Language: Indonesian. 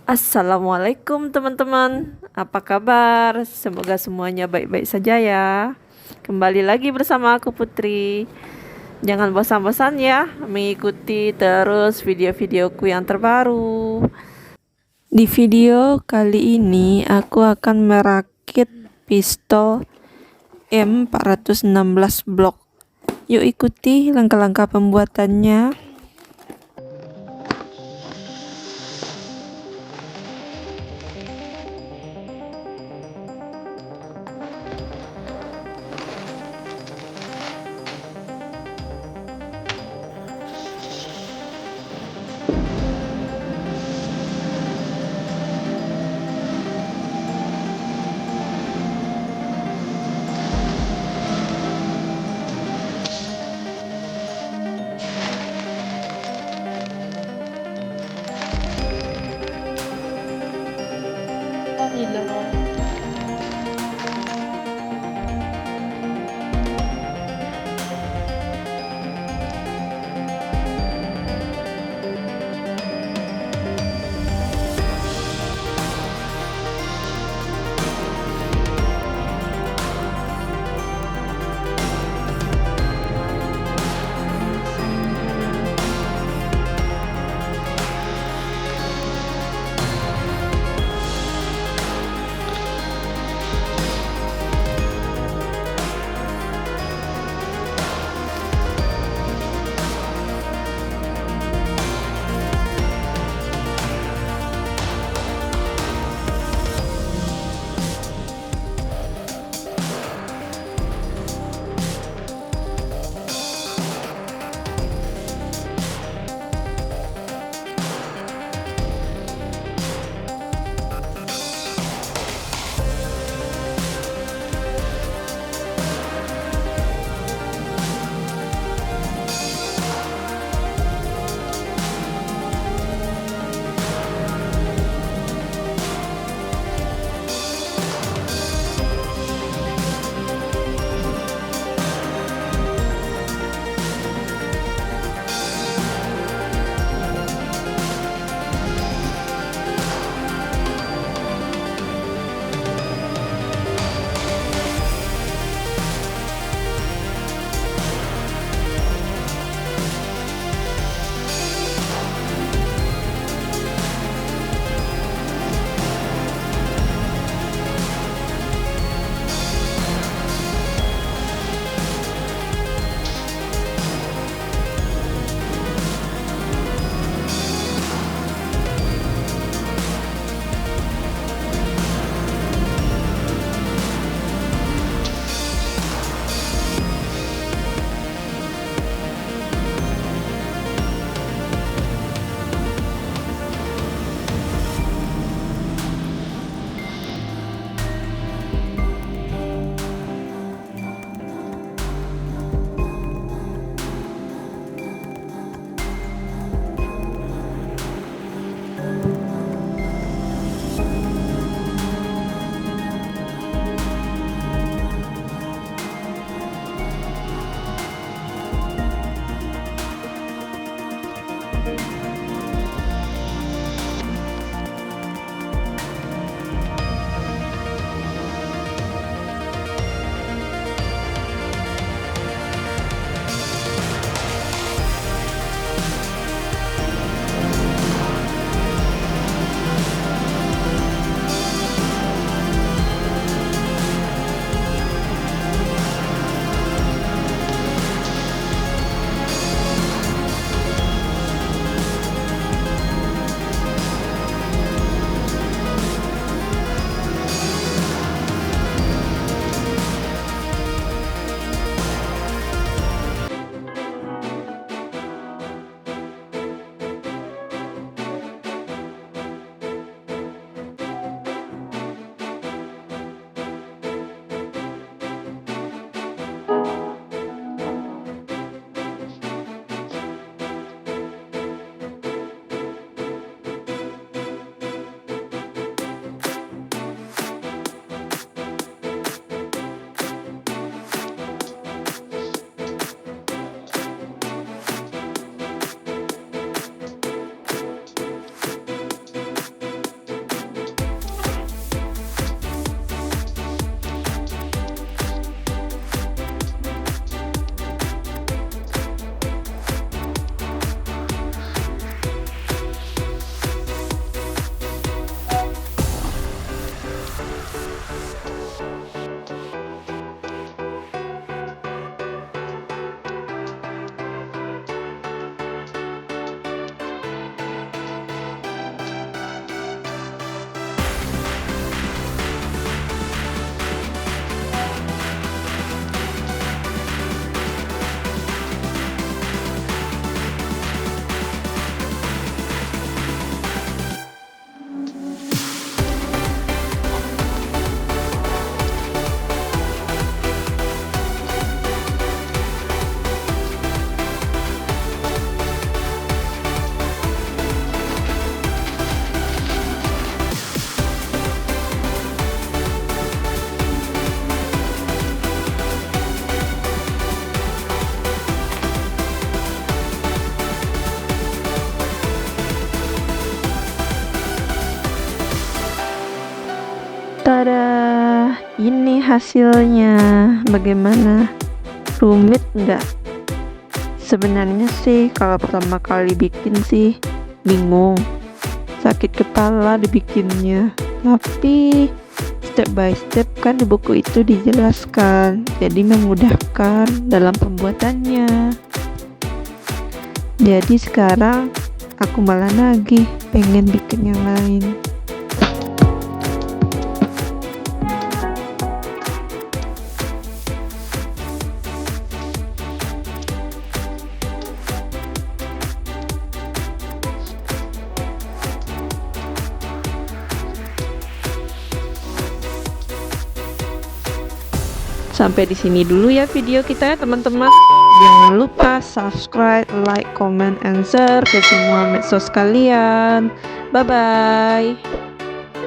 Assalamualaikum teman-teman, apa kabar? Semoga semuanya baik-baik saja ya. Kembali lagi bersama aku Putri. Jangan bosan-bosan ya mengikuti terus video-videoku yang terbaru. Di video kali ini aku akan merakit pistol M416 Block. Yuk ikuti langkah-langkah pembuatannya. Ini hasilnya. Bagaimana? Rumit nggak? Sebenarnya sih kalau pertama kali bikin sih bingung, sakit kepala dibikinnya. Tapi step by step kan di buku itu dijelaskan, jadi memudahkan dalam pembuatannya. Jadi sekarang aku malah nagih pengen bikin yang lain. Sampai di sini dulu ya video kita ya teman-teman. Jangan lupa subscribe, like, comment, and share ke semua medsos kalian. Bye bye.